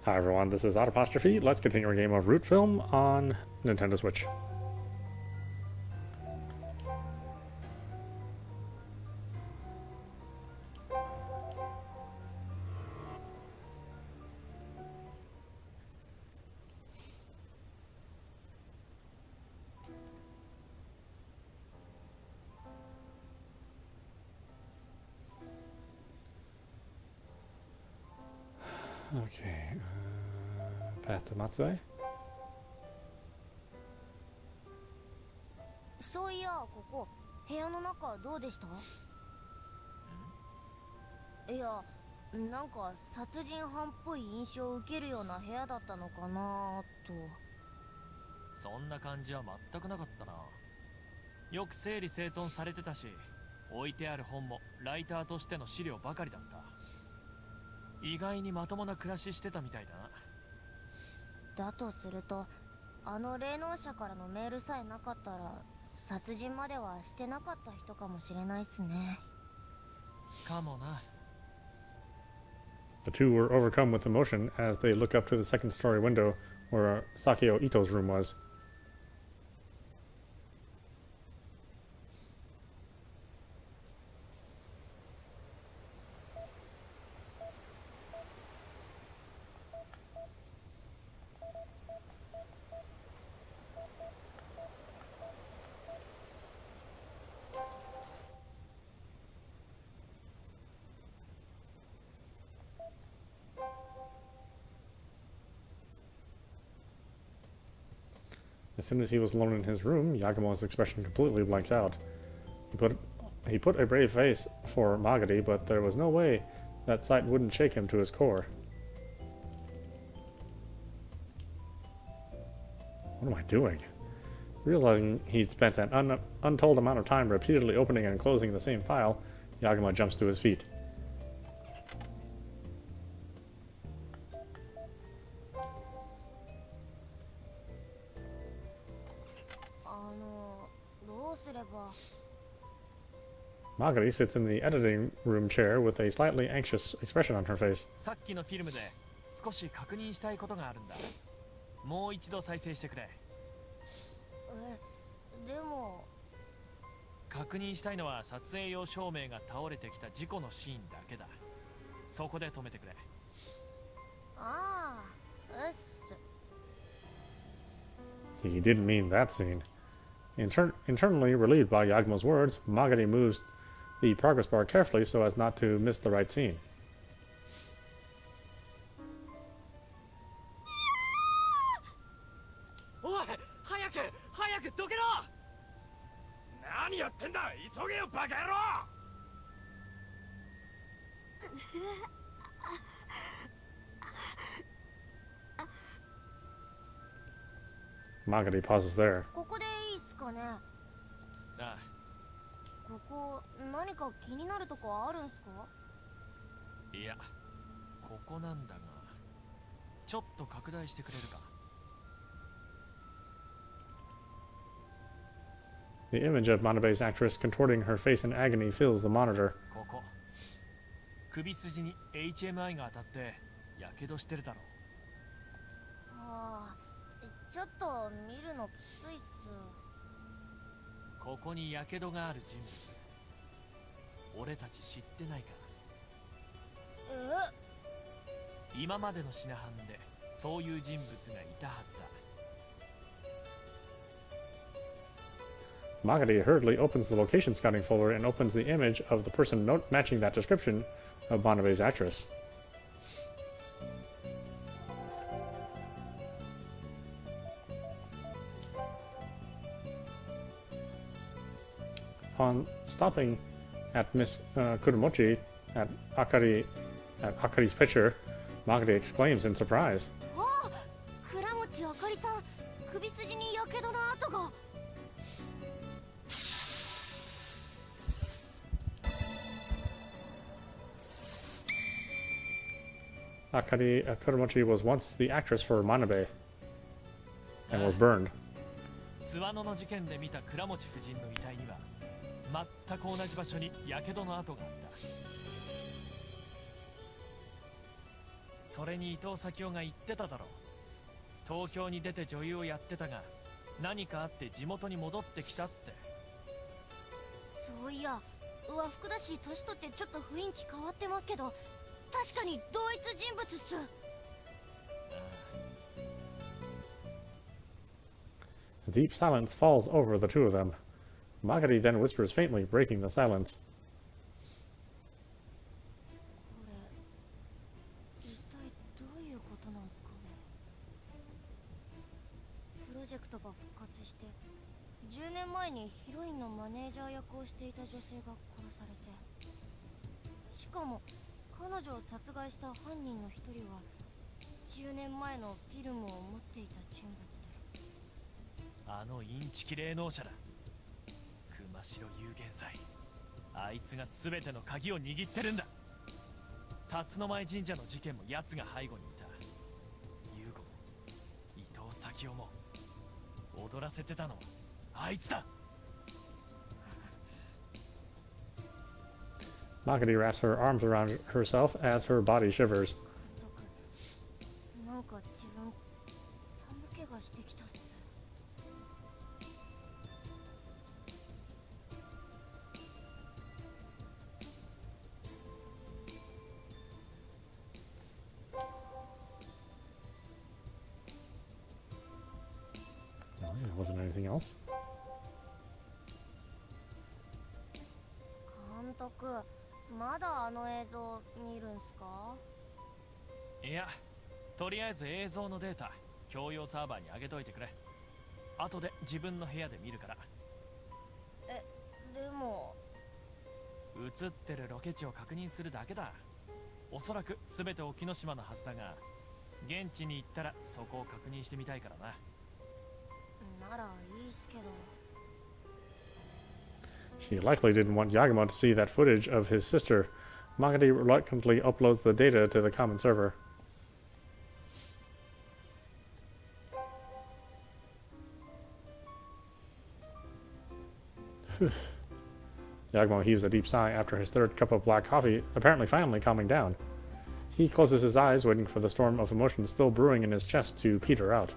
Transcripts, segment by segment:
Hi everyone, this is audap. Let's continue our game of Root Film on Nintendo Switch. Okay, path to Matsue. そういや、ここ部屋の中はどうでした？いや、なんか殺人犯っぽい印象を受けるような部屋だったのかなと。そんな感じは全くなかったな。よく整理整頓されてたし、置いてある本もライターとしての資料ばかりだった。意外にまともな暮らししてたみたいだな。だとすると、あの霊能者からのメールさえなかったら殺人まではしてなかった人かもしれないっすね。かもな。The two were overcome with emotion as they look up to the second story window where Sakio Ito's room was. As soon as he was alone in his room, Yagumo's expression completely blanks out. He put a brave face for Magari, but there was no way that sight wouldn't shake him to his core. What am I doing? Realizing he'd spent an untold amount of time repeatedly opening and closing the same file, Yagumo jumps to his feet. Magari sits in the editing room chair with a slightly anxious expression on her face. さっきのフィルムで少し確認したいことがあるんだ。もう一度再生してくれ。でも確認したいのは撮影用照明が倒れてきた事故のシーンだけだ。そこで止めてくれ。ああ、うっす。 He didn't mean that scene. Internally relieved by Yagumo's words, Magari moves the progress bar carefully so as not to miss the right scene. Oi! 早くどけろ！何やってんだ！急げよバカ野郎！ Magari pauses there. ここでいいっすかね。ああ。ここ何か気になるとこあるんすか？いや、ここなんだが、ちょっと拡大してくれるか。The image of Manabe's actress contorting her face in agony fills the monitor. ここ。首筋に HMI が当たってやけどしてるだろう。はあ、ちょっと見るのきついっす。ここにやけどがある人物、俺たち知ってないか？今までの品班でそういう人物がいたはずだ。Magari hurriedly opens the location scouting folder and opens the image of the person matching that description of Manabe's actress. Upon stopping at Miss Kurumochi at Akari's picture, Magari exclaims in surprise. ああ、倉持あかりさん、首筋にやけどの跡が。Kurumochi was once the actress for Manabe and was burned. 諏訪野の事件で見た倉持夫人の遺体には全く同じ場所にやけどの跡があった。それに伊藤咲夫が言ってただろう。東京に出て女優をやってたが、何かあって地元に戻ってきたって。そういや、和服だし年取ってちょっと雰囲気変わってますけど、確かに同一人物っす。A deep silence falls over the two of them. Magari then whispers faintly, breaking the silence. これ一体どういうことなんすかね。プロジェクトが復活して10年前にヒロインのマネージャー役をしていた女性が殺されて、しかも彼女を殺害した犯人の一人は10年前のフィルムを持っていた人物で、あのインチキ霊能者だ。熊代有限祭、あいつが全ての鍵を握ってるんだ。辰野前神社の事件も奴が背後にいた。優子も伊藤咲夫も踊らせてたのはあいつだ。Magari wraps her arms around herself as her body shivers. 監督、なんか自分寒気がしてきたっす。Well, yeah, wasn't anything else. 監督、まだあの映像見るんすか？いや、とりあえず映像のデータ共用サーバーに上げといてくれ。後で自分の部屋で見るから。でも映ってるロケ地を確認するだけだ。おそらく全て沖ノ島のはずだが、現地に行ったらそこを確認してみたいからな。ならいいっすけど。 She likely didn't want Yagumo to see that footage of his sister. Magari reluctantly uploads the data to the common server. Yagumo heaves a deep sigh after his third cup of black coffee, apparently finally calming down. He closes his eyes, waiting for the storm of emotions still brewing in his chest to peter out.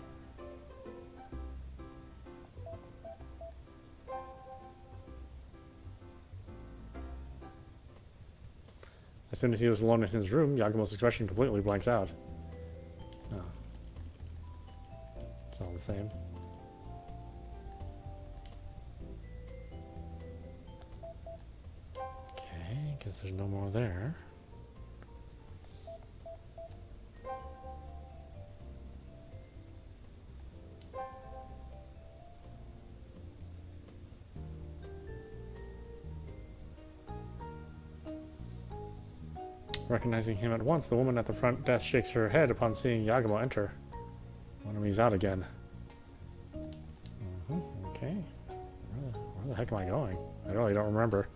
As soon as he was alone in his room, Yagumo's expression completely blanks out. Oh. It's all the same. Okay, guess there's no more there. Recognizing him at once, the woman at the front desk shakes her head upon seeing Yagumo enter. Wonder if he's out again. Okay. Where the heck am I going? I really don't remember.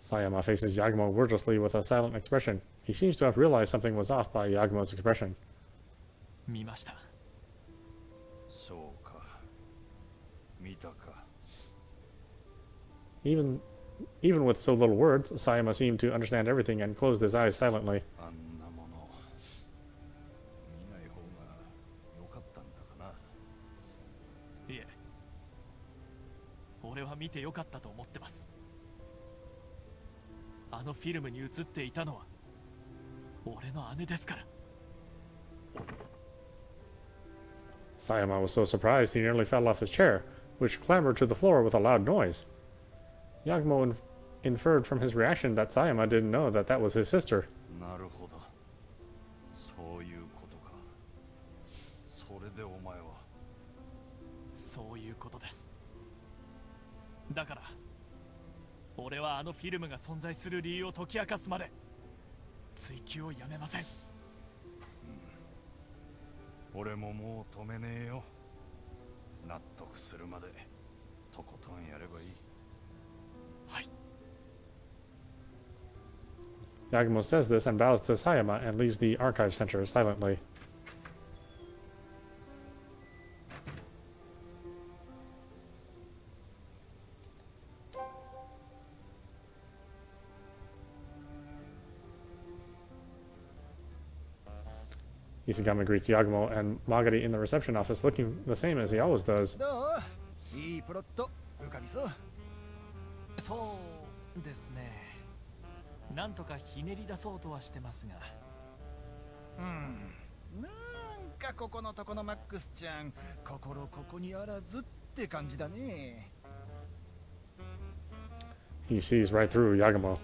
Sayama faces Yagumo wordlessly with a silent expression. He seems to have realized something was off by Yagumo's expression. 見ました。そうか。見たか。Even with so little words, Sayama seemed to understand everything and closed his eyes silently. あんなもの見ない方が良かったんだかな。いえ、俺は見てよかったと思ってます。あのフィルムに映っていたのは俺の姉ですから。 Sayama was so surprised he nearly fell off his chair, which clambered to the floor with a loud noise. Yagumo inferred from his reaction that Sayama didn't know that that was his sister. なるほど。そういうことか。それでお前は。そういうことです。だから俺はあのフィルムが存在する理由を解き明かすまで追求をやめません。俺ももう止めねえよ。納得するまでとことんやればいい。はい。 Yagumo says this and bows to Sayama and leaves the archive center silently. Isagami greets Yagumo and Magari in the reception office, looking the same as he always does. どう？いいプロット浮かびそう。そうですね。なんとかひねり出そうとはしてますが。なんかここのとこのマックスちゃん、心ここにあらずって感じだね。He sees right through Yagumo.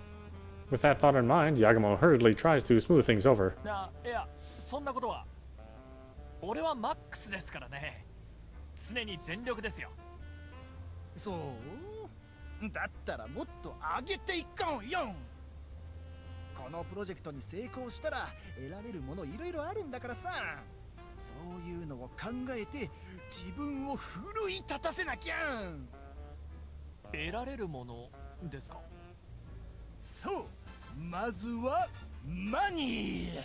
With that thought in mind, Yagumo hurriedly tries to smooth things over. いや、そんなことは。俺はマックスですからね。常に全力ですよ。そう？だったらもっと上げていこうよ。このプロジェクトに成功したら得られるものいろいろあるんだからさ。そういうのを考えて自分を奮い立たせなきゃ。得られるものですか？そう、まずはマニー。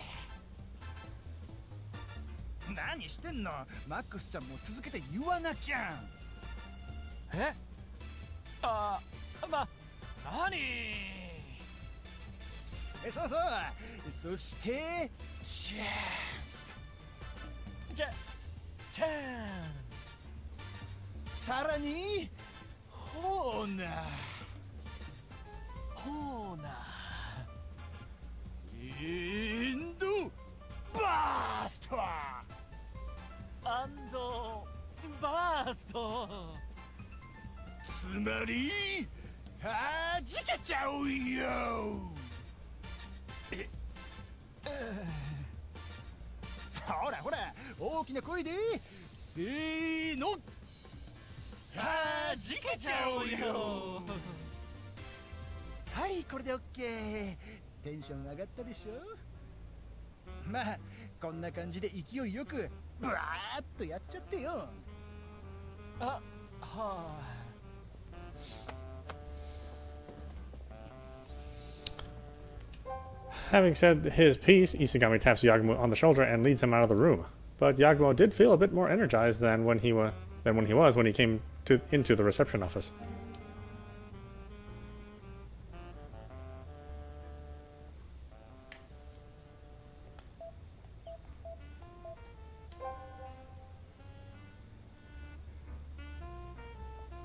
何してんの？マックスちゃんも続けて言わなきゃ。え？何？そうそう。そしてチャンス。チャンス。さらにホーナー。ホーナエンドバースト。アンドバースト。つまりはじけちゃうよ。ほらほら、大きな声でせーの、はじけちゃうよ。はい、これでオッケー。テンション上がったでしょ。まあこんな感じで勢いよくブワーッとやっちゃってよ。はあ。Having said his piece, Isagami taps Yagumo on the shoulder and leads him out of the room. But Yagumo did feel a bit more energized than when he was when he came into the reception office.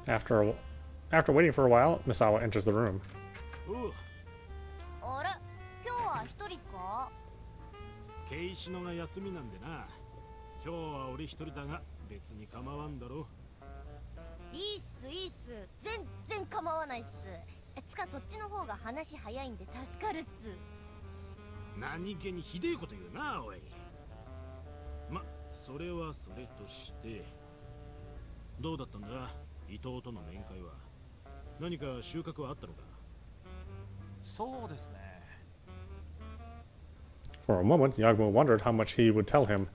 After waiting for a while, Misawa enters the room. あれ、今日は一人っすか？ケイシノが休みなんでな。今日は俺一人だが別に構わんだろ。いいっすいいっす、全然構わないっす。つかそっちの方が話早いんで助かるっす。何気にひでえこと言うなおい。ま、それはそれとしてどうだったんだ伊藤との面会は。何か収穫はあったのか？そうですね。For a moment, Yagumo wondered how much he would tell him,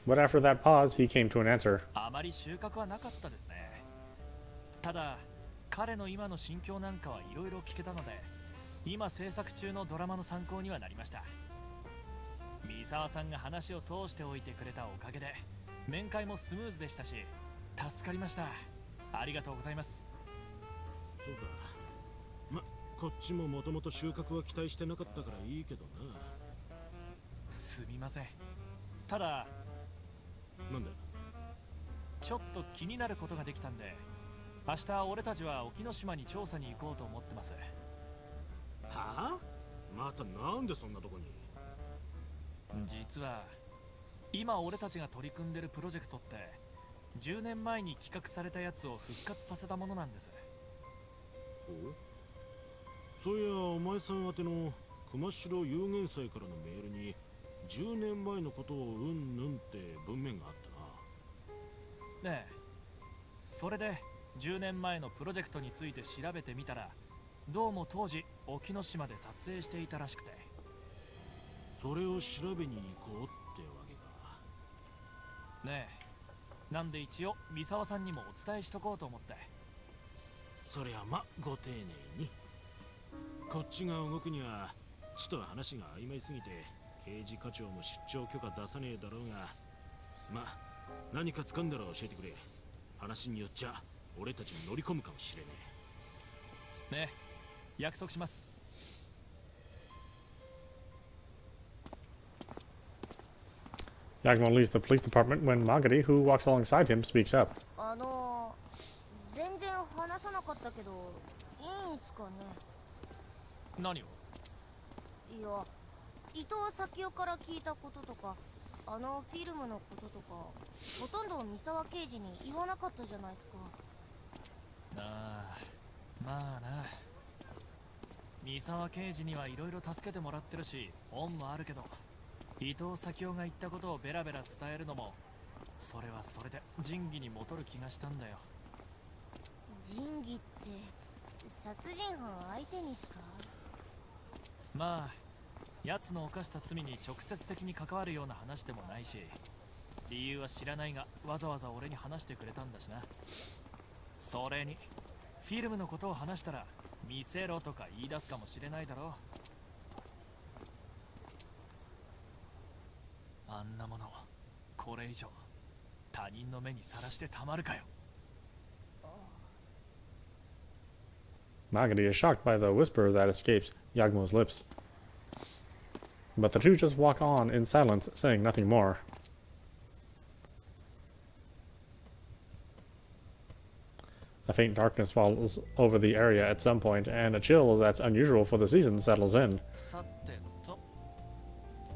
but after that pause, he came to an answer. あまり収穫はなかったですね。ただ彼の今の心境なんかはいろいろ聞けたので、今制作中のドラマの参考にはなりました。三沢さんが話を通しておいてくれたおかげで面会もスムーズでしたし、助かりました。ありがとうございます。そうか。ま、こっちももともと収穫は期待してなかったからいいけどな。すみません。ただなんだ？ちょっと気になることができたんで、明日俺たちは沖ノ島に調査に行こうと思ってます。はあ？またなんでそんなとこに？実は今俺たちが取り組んでるプロジェクトって10年前に企画されたやつを復活させたものなんです。お？そういやお前さん宛ての熊代有限祭からのメールに10年前のことをうんぬんって文面があったな。ねえ、それで10年前のプロジェクトについて調べてみたら、どうも当時沖ノ島で撮影していたらしくて。それを調べに行こうってわけか。ねえ、なんで一応三沢さんにもお伝えしとこうと思って。そりゃご丁寧に。こっちが動くにはちと話が曖昧すぎて刑事課長も出張許可出さねえだろうが、何か掴んだら教えてくれ。話によっちゃ俺たちも乗り込むかもしれねえ。ねえ、約束します。Yagumo leaves the police department when Magari, who walks alongside him, speaks up. 全然話さなかったけどいいんすかね。何を？いや、伊藤咲夫から聞いたこととか、フィルムのこととか、ほとんど三沢刑事に言わなかったじゃないですか。ああ、まあな。三沢刑事にはいろいろ助けてもらってるし恩もあるけど、伊藤咲夫が言ったことをベラベラ伝えるのも、それはそれで仁義に戻る気がしたんだよ。仁義って殺人犯相手にすか？まあ奴の犯した罪に直接的に関わるような話でもないし、理由は知らないがわざわざ俺に話してくれたんだしな。それにフィルムのことを話したら見せろとか言い出すかもしれないだろう。あんなものこれ以上他人の目にさらしてたまるかよ。Magari is shocked by the whisper that escapes Yagumo's lips. But the two just walk on in silence, saying nothing more. A faint darkness falls over the area at some point, and a chill that's unusual for the season settles in. さてと、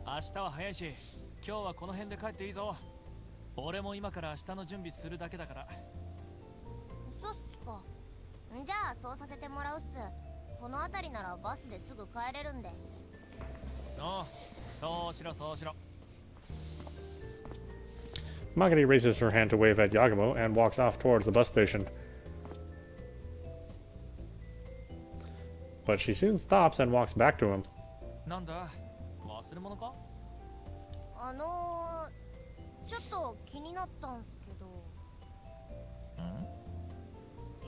明日は早いし、今日はこの辺で帰っていいぞ。俺も今から明日の準備するだけだから。そっすか。じゃあそうさせてもらうっす。この辺りならバスですぐ帰れるんで。おう、そうしろそうしろ。Magari raises her hand to wave at Yagumo and walks off towards the bus station. But she soon stops and walks back to him. なんだ、忘れ物か？ちょっと気になったんすけど。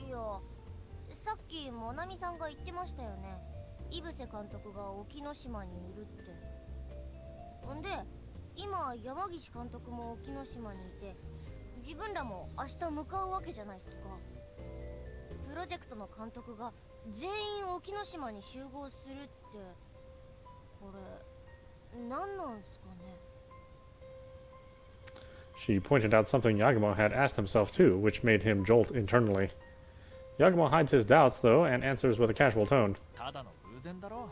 いや、さっきモナミさんが言ってましたよね。井伏監督が沖ノ島にいるって。んで、今山岸監督も沖ノ島にいて、自分らも明日向かうわけじゃないっすか。プロジェクトの監督が全員沖ノ島に集合するって、これ何なんすかね。She pointed out something Yagumo had asked himself too, which made him jolt internally. Yagumo hides his doubts, though, and answers with a casual tone. ただの偶然だろ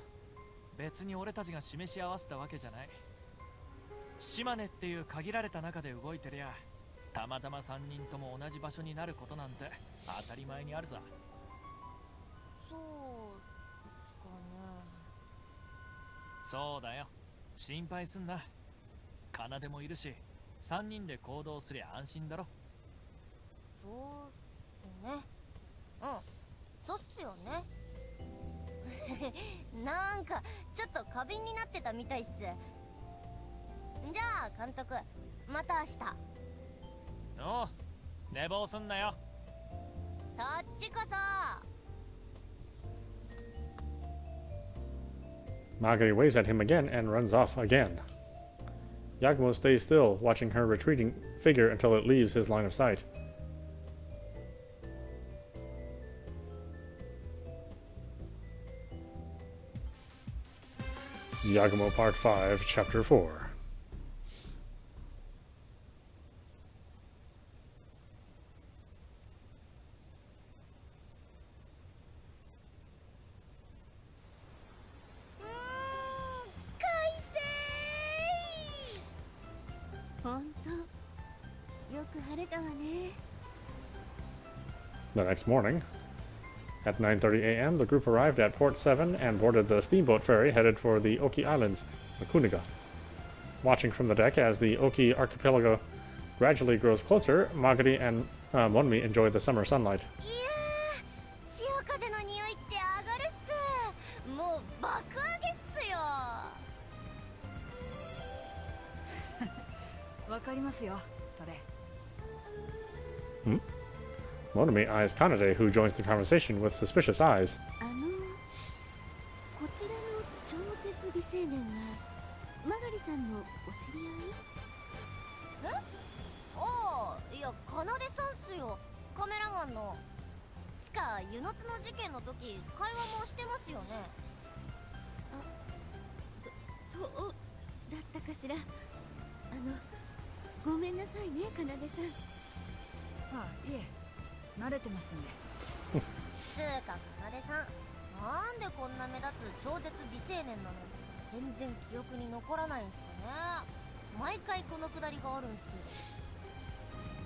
う。別に俺たちが示し合わせたわけじゃない。島根っていう限られた中で動いてりゃ、たまたま3人とも同じ場所になることなんて当たり前にあるさ。そうですかね。そうだよ、心配すんな。奏もいるし、3人で行動すりゃ安心だろ。そうっすね。うん、そうっすよね。なんかちょっと過敏になってたみたいっす。じゃあ監督、また明日。おう、寝坊すんなよ。そっちこそ。Magari waves at him again and runs off again. Yagumo stays still, watching her retreating figure until it leaves his line of sight. Yagumo Part 5, Chapter 4. The next morning, at 9:30 a.m., the group arrived at Port 7 and boarded the steamboat ferry headed for the Oki Islands, Makuniga. Watching from the deck as the Oki archipelago gradually grows closer, Magari and Monmi enjoy the summer sunlight. 潮風の匂いって上がるっす。もう爆上げっすよ。わかりますよ、それ。Monami eyes Kanade, who joins the conversation with suspicious eyes. こちらの超絶美青年はマガリさんのお知り合い？え？ああ、いや、奏さんっすよ。カメラマンの。つか、ユノツの事件の時、会話もしてますよね。そうだったかしら。ごめんなさいね、奏さん。あ、いえ、慣れてますんで。つーか、奏さん。なんでこんな目立つ超絶美青年なのに全然記憶に残らないんすかね。毎回このくだりがあるんす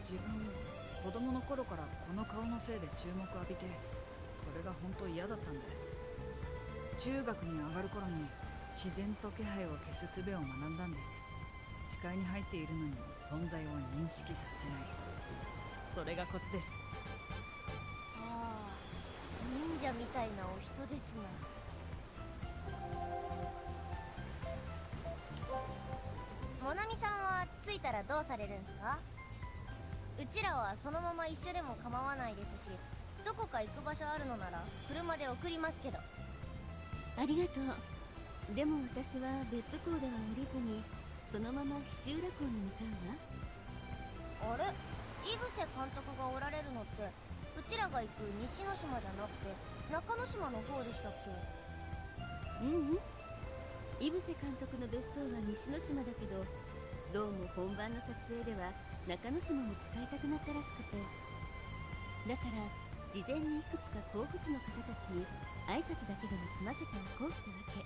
けど。自分子供の頃からこの顔のせいで注目浴びて、それが本当嫌だったんで、中学に上がる頃に自然と気配を消す術を学んだんです。視界に入っているのに存在を認識させない、それがコツです。ああ、忍者みたいなお人ですな。モナミさんは着いたらどうされるんすか？うちらはそのまま一緒でも構わないですし、どこか行く場所あるのなら車で送りますけど。ありがとう。でも私は別府港では降りずにそのまま菱浦港に向かうわ。あれ、井伏監督がおられるのってうちらが行く西之島じゃなくて中之島の方でしたっけ？うんうん、井伏監督の別荘は西之島だけど、どうも本番の撮影では中之島も使いたくなったらしくて、だから事前にいくつか候補地の方たちに挨拶だけでも済ませておこうってわけ。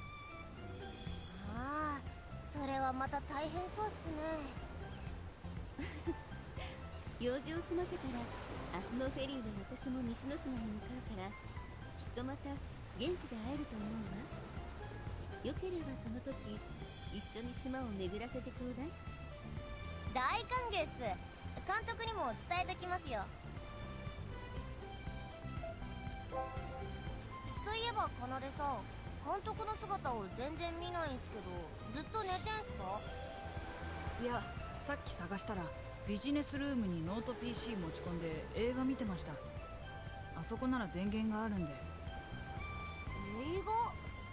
ああ、それはまた大変そうっすね。用事を済ませたら明日のフェリーで私も西之島に向かうから、きっとまた現地で会えると思うわ。よければその時一緒に島を巡らせてちょうだい。大歓迎っす。監督にも伝えときますよ。そういえば奏さん、監督の姿を全然見ないんすけど、ずっと寝てんすか？いや、さっき探したらビジネスルームにノート PC 持ち込んで映画見てました。あそこなら電源があるんで。映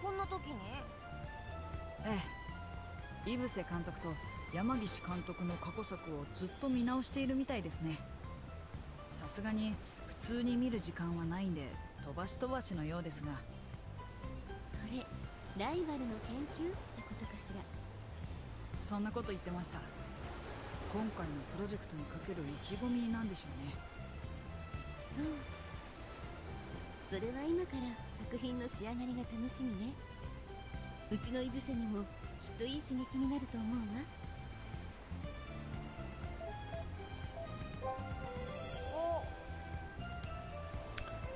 画？こんな時に？ええ、井伏監督と山岸監督の過去作をずっと見直しているみたいですね。さすがに普通に見る時間はないんで飛ばし飛ばしのようですが。それライバルの研究ってことかしら？そんなこと言ってました。今回のプロジェクトにかける意気込みなんでしょうね。そう、それは今から作品の仕上がりが楽しみね。うちの井伏にもきっといい刺激になると思うわ。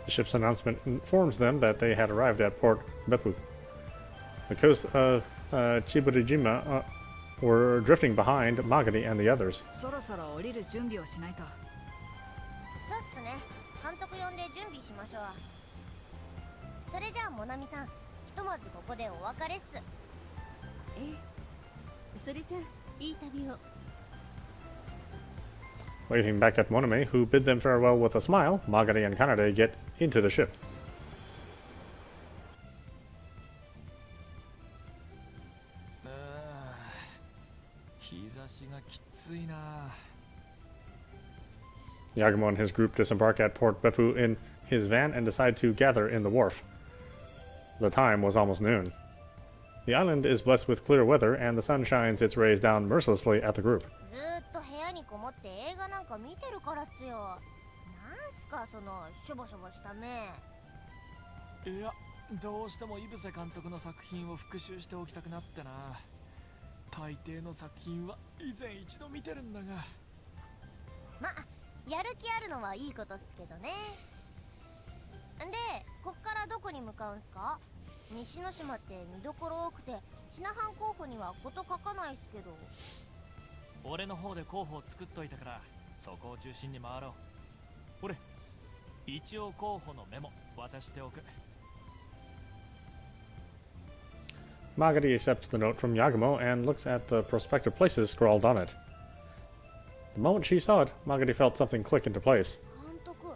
The ship's announcement informs them that they had arrived at Port Beppu. The coast of Chiburijima were drifting behind Magadi and the others. そろそろ降りる準備をしないと。そうっすね。監督呼んで準備しましょう。それじゃあモナミさん、ひとまずここでお別れっす。ええ、それじゃあいい旅を。Waving back at Moname, who bid them farewell with a smile, Magari and Kanade get into the ship. 日差しがきついな。 Yagumo and his group disembark at Port Beppu in his van and decide to gather in the wharf. The time was almost noon. The island is blessed with clear weather, and the sun shines its rays down mercilessly at the group. ずーっと部屋にこもって映画なんか見てるからっすよ。なんすかそのしょぼしょぼした目。いや、どうしても井伏監督の作品を復習しておきたくなってな。大抵の作品は以前一度見てるんだが。ま、やる気あるのはいいことっすけどね。で、こっからどこに向かうんすか？西之島って見どころ多くて、シナハン候補にはこと書かないっすけど。俺の方で候補を作っといたから、そこを中心に回ろう。ほれ、一応候補のメモ渡しておく。Magadi accepts the note from Yagumo and looks at the prospective places scrawled on it. The moment she saw it, Magari felt something click into place. 監督、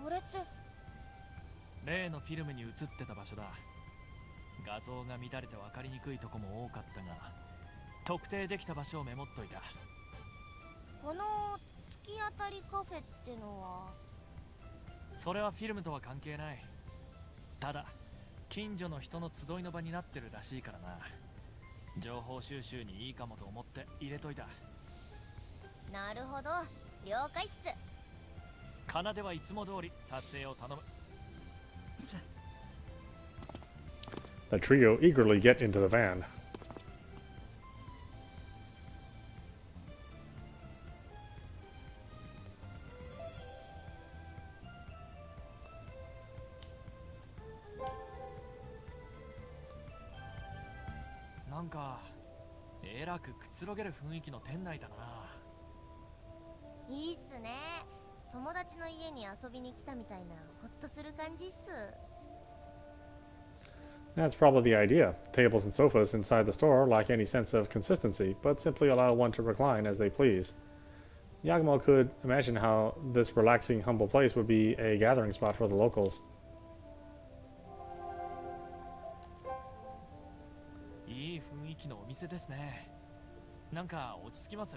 これって。例のフィルムに映ってた場所だ。画像が乱れて分かりにくいとこも多かったが、特定できた場所をメモっといた。この突き当たりカフェってのは。それはフィルムとは関係ない。ただ近所の人の集いの場になってるらしいからな。情報収集にいいかもと思って入れといた。なるほど、了解っす。奏はいつも通り撮影を頼む。The trio eagerly get into the van. なんかえらくくつろげる雰囲気の店内だな。いいっすね。友達の家に遊びに来たみたいなホッとする感じっす。That's probably the idea. Tables and sofas inside the store lack any sense of consistency, but simply allow one to recline as they please. Yagumo could imagine how this relaxing, humble place would be a gathering spot for the locals. いい雰囲気のお店ですね。なんか落ち着きます。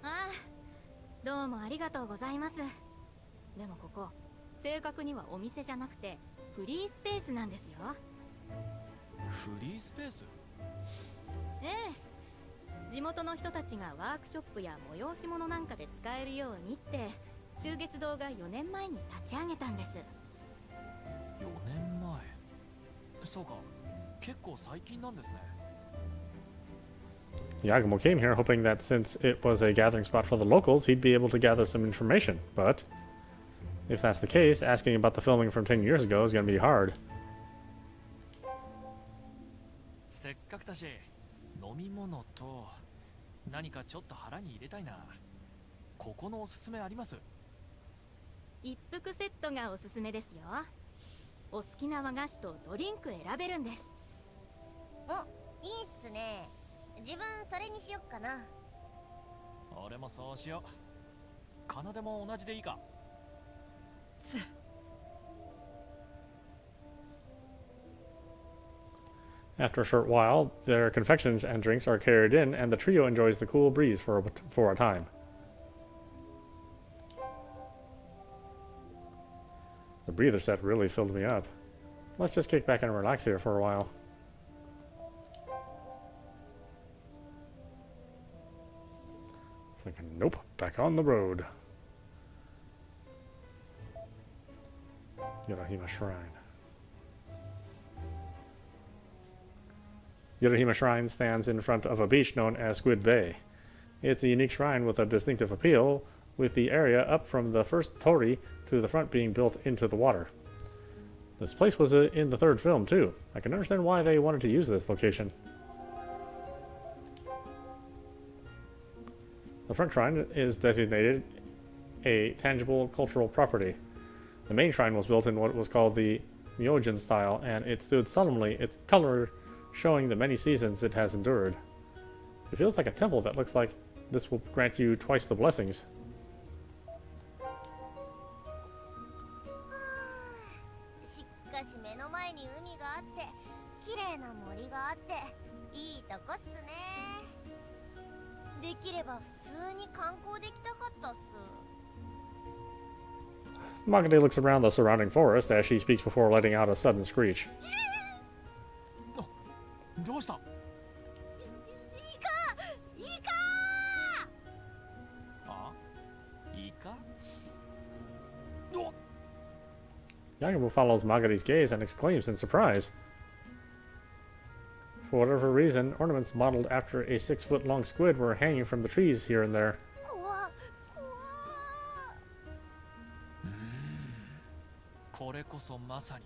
ああ、どうもありがとうございます。でもここ、正確にはお店じゃなくてフリースペースなんですよ。フリースペース？ええ、地元の人たちがワークショップや催し物なんかで使えるようにって秋月堂が4年前に立ち上げたんです。4年前。そうか、結構最近なんですね。Yagumo came here hoping that since it was a gathering spot for the locals, he'd be able to gather some information, but if that's the case, asking about the filming from 10 years ago is going to be hard. せっかくだし、飲み物と何かちょっと腹に入れたいな。ここのおすすめあります？一服セットがおすすめですよ。お好きな和菓子とドリンク選べるんです。お、いいっすね。自分それにしよっかな。俺もそうしよう。奏も同じでいいか。After a short while, their confections and drinks are carried in, and the trio enjoys the cool breeze for a time. The breather set really filled me up. Let's just kick back and relax here for a while. It's like, nope, back on the road. Yorahima Shrine. Yorahima Shrine stands in front of a beach known as Squid Bay. It's a unique shrine with a distinctive appeal, with the area up from the first torii to the front being built into the water. This place was in the third film, too. I can understand why they wanted to use this location. The front shrine is designated a tangible cultural property. The main shrine was built in what was called the Myojin style, and it stood solemnly, its color showing the many seasons it has endured. It feels like a temple that looks like this will grant you twice the blessings. しかし目の前に海があって綺麗な森があっていいとこっすね。できれば普通に観光できたかったっす。Magade looks around the surrounding forest as she speaks before letting out a sudden screech. どうした？あ？イカYagumo follows Magade's gaze and exclaims in surprise. For whatever reason, ornaments modeled after a 6-foot-long squid were hanging from the trees here and there. これこそまさに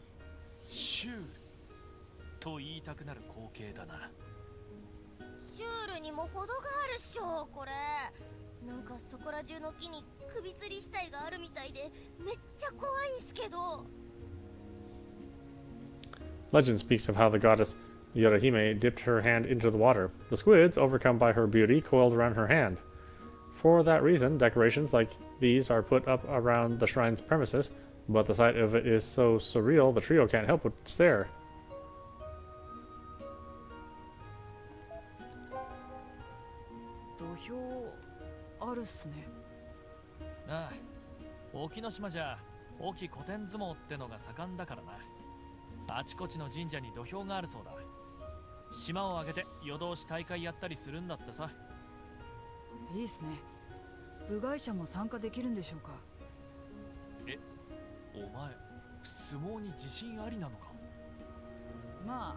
シュールと言いたくなる光景だな。シュールにも程があるっしょこれ。なんかそこら中の木に首吊り死体があるみたいでめっちゃ怖いんすけど。Legend speaks of how the goddess Yorahime dipped her hand into the water. The squids, overcome by her beauty, coiled around her hand. For that reason, decorations like these are put up around the shrine's premises, but the sight of it is so surreal the trio can't help but stare. 土俵あるっすね。ああ、沖ノ島じゃ沖古典相撲ってのが盛んだからな。あちこちの神社に土俵があるそうだ。島を挙げて夜通し大会やったりするんだってさ。いいっすね。部外者も参加できるんでしょうか。え、お前相撲に自信ありなのか。まあ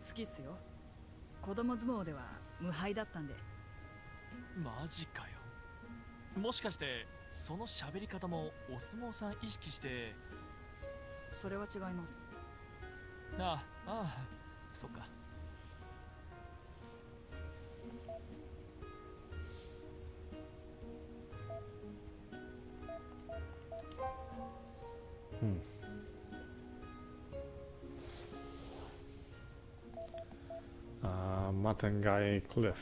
好きっすよ。子供相撲では無敗だったんで。マジかよ。もしかしてその喋り方もお相撲さん意識して。それは違います。ああ、ああ、そっか。Matangai Cliff.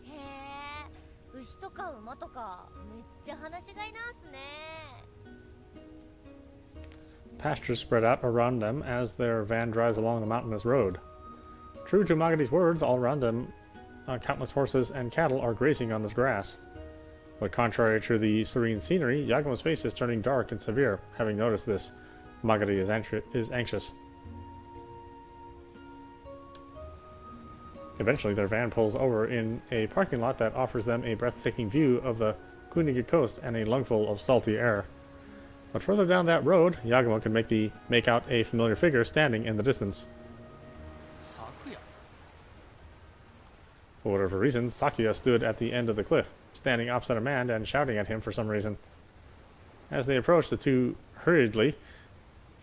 へえ、牛とか馬とかめっちゃ話しがいなんすね。Pastures spread out around them as their van drives along the mountainous road. True to Magadi's words, all around them, countless horses and cattle are grazing on this grass. But contrary to the serene scenery, Yagumo's face is turning dark and severe. Having noticed this, Magadi is anxious. Eventually, their van pulls over in a parking lot that offers them a breathtaking view of the Kuniga coast and a lungful of salty air. But further down that road, Yagumo can make out a familiar figure standing in the distance. Sakuya. For whatever reason, Sakuya stood at the end of the cliff, standing opposite a man and shouting at him for some reason. As they approach the two hurriedly,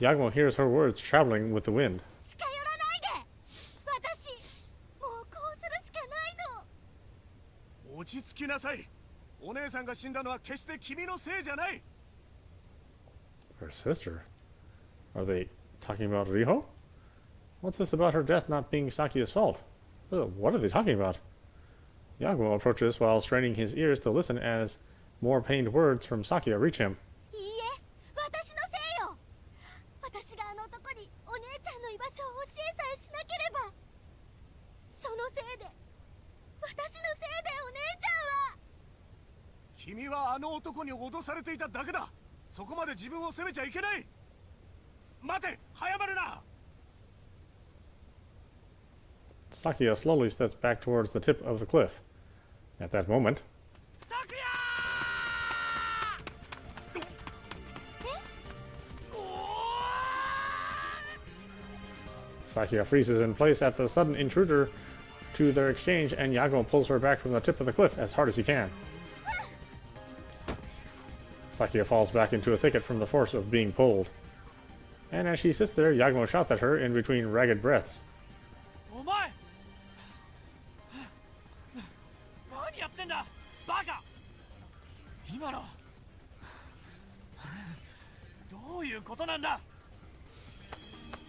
Yagumo hears her words traveling with the wind. 近寄らないで。私、もうこうするしかないの。落ち着きなさい。お姉さんが死んだのは決して君のせいじゃない。Her sister? Are they talking about Riho? What's this about her death not being Sakuya's fault? What are they talking about? Yagumo approaches while straining his ears to listen as more pained words from Sakuya reach him. いいえ、私のせいよ。私があの男にお姉ちゃんの居場所を教えさえしなければ。そのせいで、私のせいでお姉ちゃんは。君はあの男に脅されていただけだ。そこまで自分を責めちゃいけない。待て、早まるな。Sakuya slowly steps back towards the tip of the cliff. At that moment, Sakuya freezes in place at the sudden intruder to their exchange, and Yagumo pulls her back from the tip of the cliff as hard as he can. Sakuya falls back into a thicket from the force of being pulled. And as she sits there, Yagumo shouts at her in between ragged breaths. お前何やってんだバカ。今のどういうことなんだ。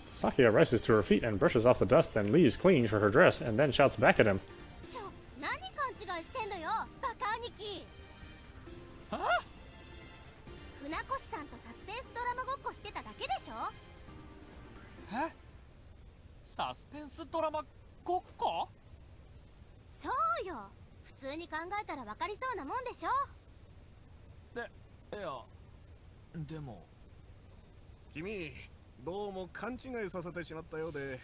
Sakuya rises to her feet and brushes off the dust, then leaves clinging to her dress, and then shouts back at him. 何勘違いしてんのよ、バカ兄貴。はあ。船越さんとサスペンスドラマごっこしてただけでしょ。え？サスペンスドラマごっこ？そうよ。普通に考えたら分かりそうなもんでしょ。いや、でも君、どうも勘違いさせてしまったようで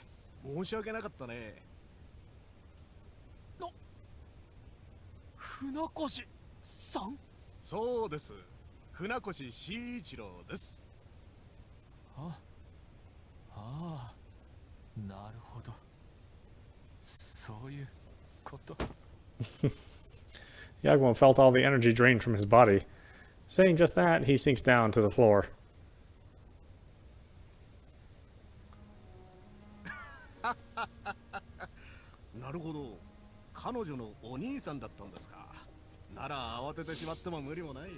申し訳なかったね。船越さん？そうです。船越慎一郎です。ああ、なるほど。そういうこと。Yagumo felt all the energy drained from his body. Saying just that, he sinks down to the floor. なるほど。彼女のお兄さんだったんですか。なら慌ててしまっても無理もない。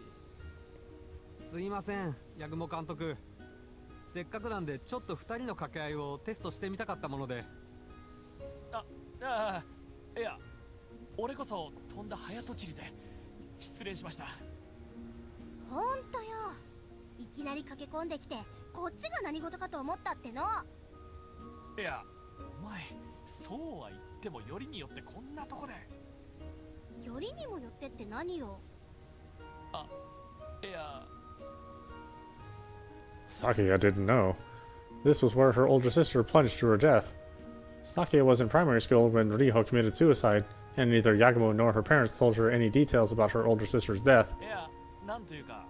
すいません、八雲監督。せっかくなんでちょっと2人の掛け合いをテストしてみたかったもので。いや、俺こそ飛んだ早とちりで失礼しました。ほんとよ、いきなり駆け込んできてこっちが何事かと思ったっての。いや、お前そうは言ってもよりによってこんなとこで。よりにもよってって何よ。いや、 Sakuya didn't know. This was where her older sister plunged to her death. Sakuya was in primary school when Riho committed suicide, and neither Yagumo nor her parents told her any details about her older sister's death. いや、なんというか、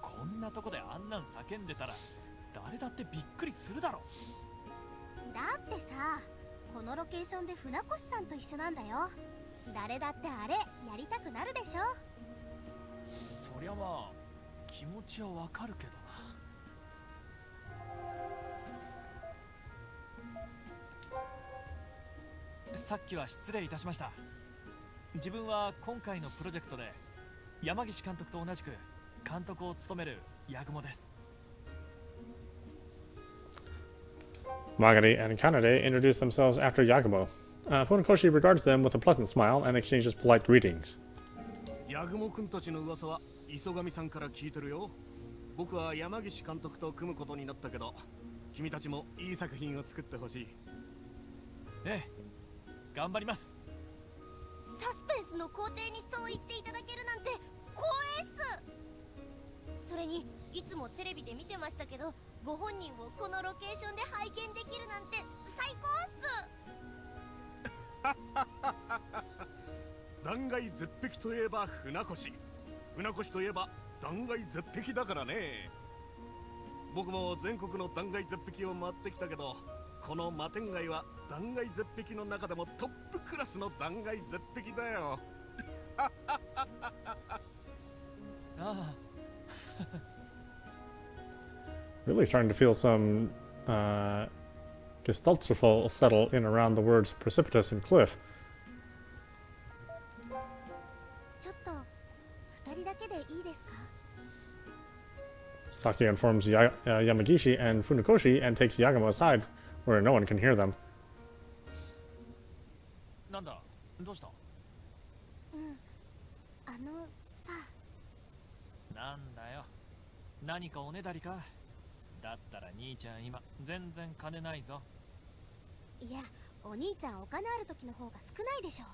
こんなとこであんなん叫んでたら誰だってびっくりするだろ。だってさ、このロケーションで船越さんと一緒なんだよ。誰だってあれやりたくなるでしょ。そりゃまあ気持ちはわかるけどな。さっきは失礼いたしました。自分は今回のプロジェクトで山岸監督と同じく監督を務める八雲です。Magari and Kanade introduce themselves after Yagumo. Funakoshi regards them with a pleasant smile and exchanges polite greetings. ヤグモ君たちの噂は磯上さんから聞いてるよ。僕は山岸監督と組むことになったけど、君たちもいい作品を作ってほしい。ええ、頑張ります。サスペンスの工程にそう言っていただけるなんて光栄っす。それにいつもテレビで見てましたけど、ご本人をこのロケーションで拝見できるなんて最高っす。断崖絶壁といえば船越、船越といえば断崖絶壁だからね。僕も全国の断崖絶壁を回ってきたけど、この摩天崖は断崖絶壁の中でもトップクラスの断崖絶壁だよ。ああ。Really starting to feel some gestaltful settle in around the words precipitous and cliff. ちょっと二人だけでいいですか。 Sakuya informs Yamagishi and Funakoshi and takes Yagumo aside where no one can hear them. なんだ、どうした？さ。なんだよ、何かおねだりか。だったら兄ちゃん今全然金ないぞ。いや、お兄ちゃんお金ある時の方が少ないでしょ。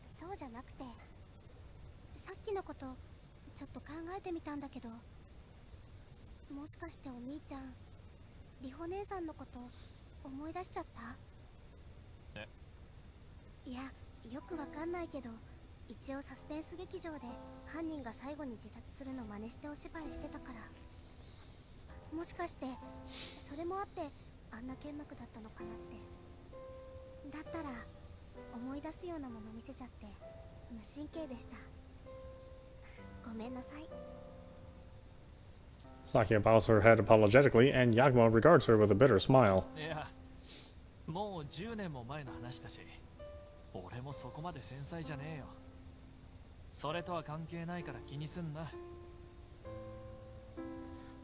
そうじゃなくて、さっきのことちょっと考えてみたんだけど、もしかしてお兄ちゃんリホ姉さんのこと思い出しちゃった？え？いや、よくわかんないけど、一応サスペンス劇場で犯人が最後に自殺するの真似してお芝居してたから、もしかしてそれもあってあんな剣幕だったのかなって。だったら思い出すようなもの見せちゃって無神経でした。ごめんなさい。 Sakuya bows her head apologetically, and Yagumo regards her with a bitter smile. いや、もう10年も前の話だし、俺もそこまで繊細じゃねえよ。それとは関係ないから気にすんな。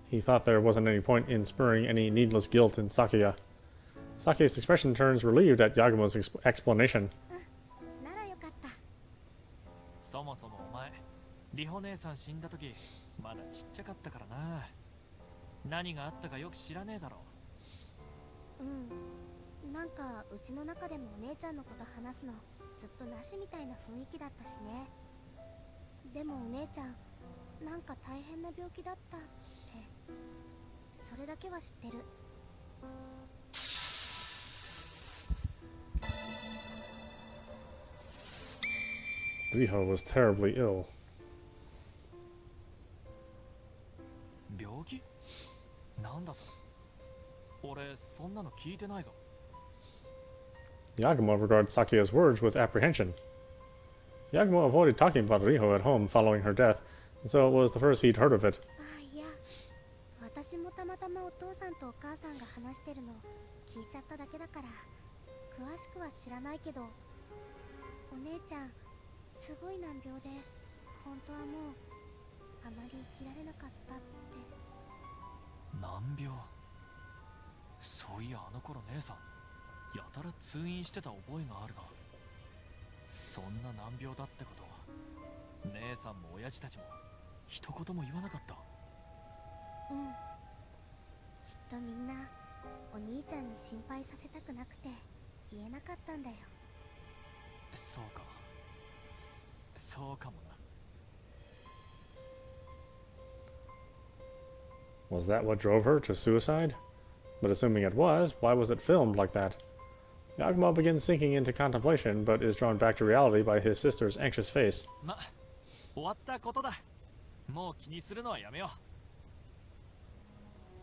He thought there wasn't any point in spurring any needless guilt in Sakuya. Sakuya's expression turns relieved at Yagumo's explanation. ならよかった。そもそもお前、リホ姉さん死んだ時まだちっちゃかったからな。何があったかよく知らねえだろ。なんかうちの中でもお姉ちゃんのこと話すのずっとなしみたいな雰囲気だったしね。でもお姉ちゃんなんか大変な病気だったって、それだけは知ってる。Riho was terribly ill. 病気？なんだそれ。俺そんなの聞いてないぞ。Yagumo regards Sakuya's words with apprehension. Yagumo avoided talking about Riho at home following her death, and so it was the first he'd heard of it. いや、私もたまたまお父さんとお母さんが話してるの聞いちゃっただけだから、詳しくは知らないけど、お姉ちゃんすごい難病で、本当はもうあまり生きられなかったって。難病？そういやあの頃姉さんやたら通院してた覚えがあるな。そんな難病だってこと、姉さんも親父たちも一言も言わなかった。うん、きっとみんなお兄ちゃんに心配させたくなくて言えなかったんだよ。そうか、そうかもな。Was that what drove her to suicide? But assuming it was, why was it filmed like that? Yagumo begins sinking into contemplation, but is drawn back to reality by his sister's anxious face. ま、終わったことだ。もう気にするのはやめよ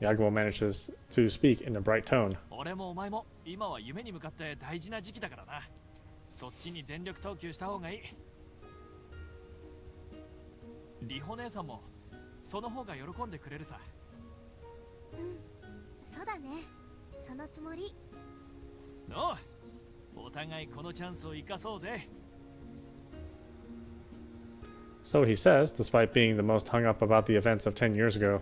う。 Yagumo manages to speak in a bright tone. 俺もお前も今は夢に向かって大事な時期だからな。そっちに全力投球した方がいい。リホ姉さんもその方が喜んでくれるさ。うん、そうだね。そのつもり。おう、お互いこのチャンスを生かそうぜ。 So he says, despite being the most hung up about the events of 10 years ago.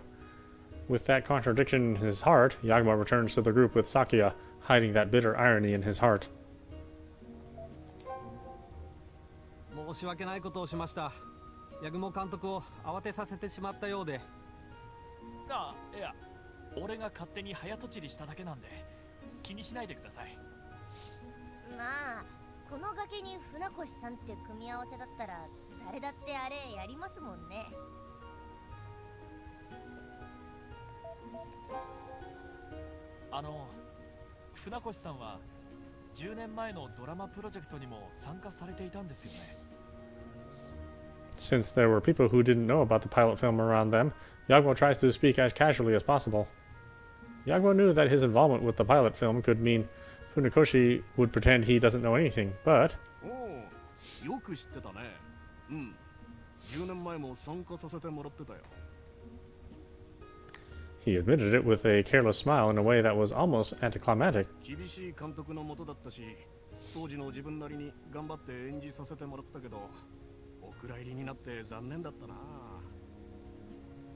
With that contradiction in his heart, Yagumo returns to the group with Sakuya, hiding that bitter irony in his heart. 申し訳ないことをしました。八雲監督を慌てさせてしまったようで。あ、いや、俺が勝手に早とちりしただけなんで気にしないでください。まあこの崖に船越さんって組み合わせだったら誰だってあれやりますもんね。船越さんは10年前のドラマプロジェクトにも参加されていたんですよね。 Since there were people who didn't know about the pilot film around them, Yagumo tries to speak as casually as possible. Yagumo knew that his involvement with the pilot film could mean Funakoshi would pretend he doesn't know anything, but... よく知ってたね。うん。10年前も参加させてもらってたよ。 He admitted it with a careless smile in a way that was almost anticlimactic. 厳しい監督のもとだったし、当時の自分なりに頑張って演じさせてもらったけど、お蔵入りになって残念だったな。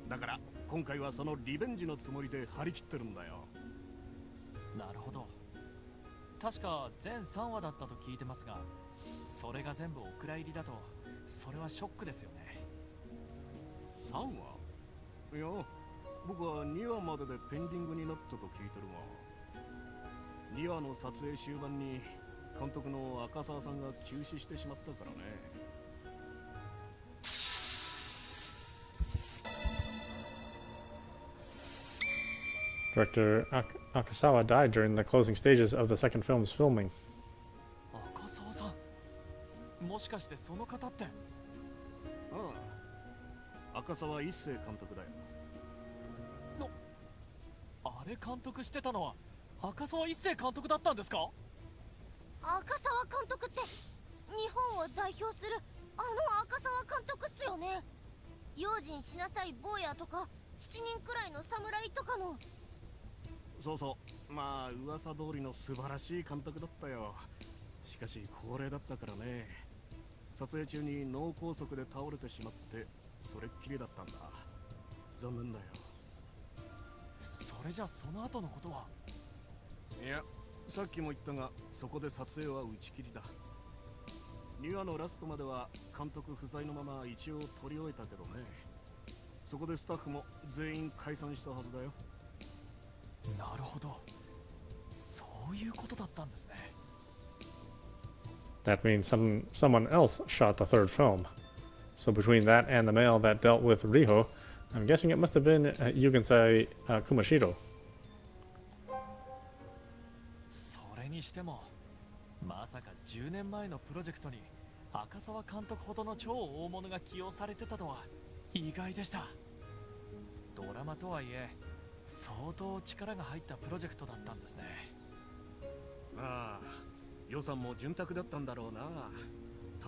だから今回はそのリベンジのつもりで張り切ってるんだよ。なるほど。確か全3話だったと聞いてますが、それが全部お蔵入りだとそれはショックですよね。3話？いや、僕は2話まででペンディングになったと聞いてるが、2話の撮影終盤に監督の赤澤さんが急死してしまったからね。Director Akasawa died during the closing stages of the second film's filming. 赤澤さん、もしかしてその方って？ああ、赤澤一生監督だよ。あれ監督してたのは赤澤一生監督だったんですか？赤澤監督って日本を代表するあの赤澤監督っすよね。用心しなさい坊やとか7人くらいの侍とかの。そうそう、まあ噂通りの素晴らしい監督だったよ。しかし高齢だったからね。撮影中に脳梗塞で倒れてしまってそれっきりだったんだ。残念だよ。それじゃその後のことは？いや、さっきも言ったがそこで撮影は打ち切りだ。2話のラストまでは監督不在のまま一応撮り終えたけどね。そこでスタッフも全員解散したはずだよ。なるほど、そういうことだったんですね。 That means someone else shot the third film. So between that and the mail that dealt with Riho, I'm guessing it must have been Yugensai Kumashiro. それにしてもまさか10年前のプロジェクトに赤澤監督ほどの超大物が起用されてたとは意外でした。ドラマとはいえ相当力が入ったプロジェクトだったんですね。ああ、予算も潤沢だったんだろうな。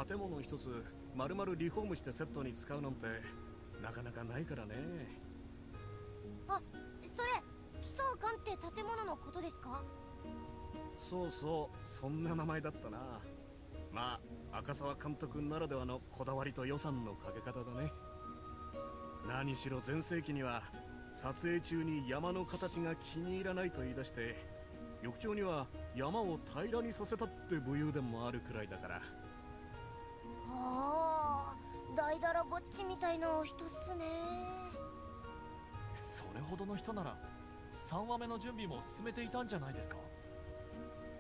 建物一つ丸々リフォームしてセットに使うなんてなかなかないからね。あ、それ基礎館って建物のことですか？そうそう、そんな名前だったな。まあ赤澤監督ならではのこだわりと予算のかけ方だね。何しろ全盛期には撮影中に山の形が気に入らないと言い出して翌朝には山を平らにさせたって武勇伝もあるくらいだから。はあ、大だらぼっちみたいな人っすね。それほどの人なら3話目の準備も進めていたんじゃないですか。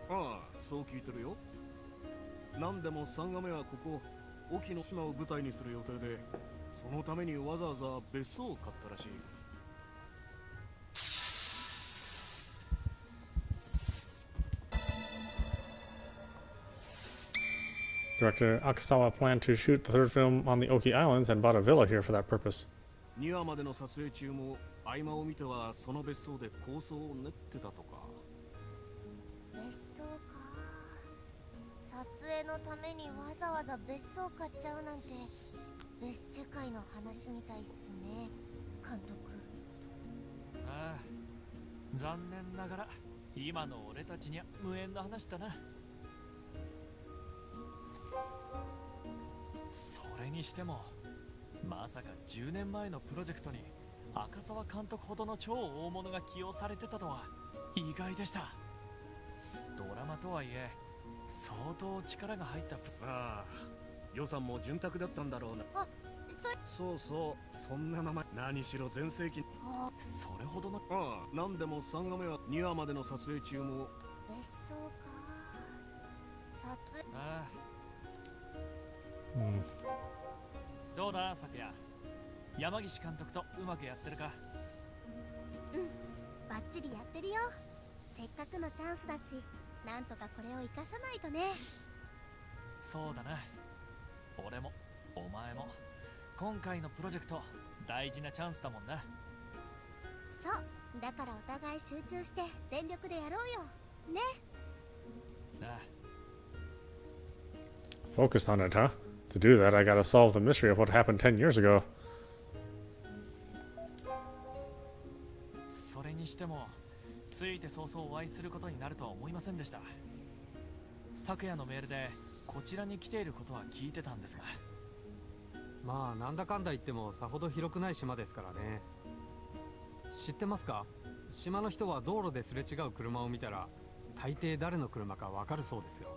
ああ、そう聞いてるよ。何でも3話目はここ沖の島を舞台にする予定で、そのためにわざわざ別荘を買ったらしい。Director Akasawa planned to shoot the third film on the Oki Islands and bought a villa here for that purpose. 2話までの撮影中も合間を見てはその別荘で構想を練ってたとか。別荘か。撮影のためにわざわざ別荘買っちゃうなんて別世界の話みたいっすね、監督。ああ、残念ながら今の俺たちには無縁の話だな。それにしてもまさか10年前のプロジェクトに赤澤監督ほどの超大物が起用されてたとは意外でした。ドラマとはいえ相当力が入ったああ、予算も潤沢だったんだろうな。あ、そうそう、そんな名前。何しろ全盛期。それほどの。ああ、なんでも3話目は2話までの撮影中も。別荘か。撮影。ああ、Hmm. どうだ昨夜、山岸監督とうまくやってるか。うん、バッチリやってるよ。せっかくのチャンスだし、なんとかこれを生かさないとね。そうだな、俺もお前も今回のプロジェクト大事なチャンスだもんな。そう、だからお互い集中して全力でやろうよね。ああ、 Focused on it, huh? To do that, I gotta solve the mystery of what happened 10 years ago. それにしてもついて早々お会いすることになるとは思いませんでした。昨夜のメールでこちらに来ていることは聞いてたんですが。まあなんだかんだ言ってもさほど広くない島ですからね。知ってますか？島の人は道路ですれ違う車を見たら大抵誰の車かわかるそうですよ。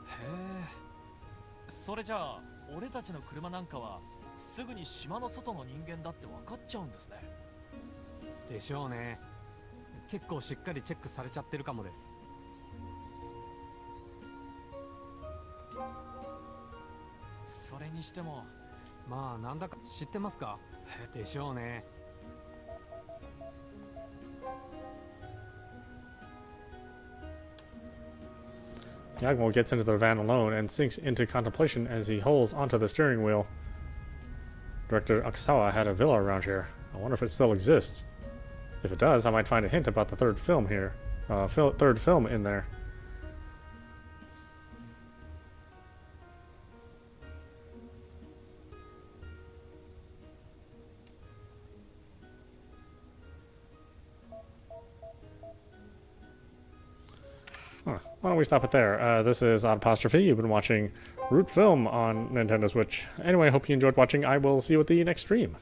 へえ、それじゃあ俺たちの車なんかはすぐに島の外の人間だって分かっちゃうんですね。でしょうね。結構しっかりチェックされちゃってるかもです。それにしてもまあなんだか知ってますか？でしょうね。Yagumo gets into the van alone and sinks into contemplation as he holds onto the steering wheel. Director Akasawa had a villa around here. I wonder if it still exists. If it does, I might find a hint about the third film here. Third film in there. Huh. Why don't we stop it there? This is Oddapostrophe. You've been watching Root Film on Nintendo Switch. Anyway, I hope you enjoyed watching. I will see you at the next stream.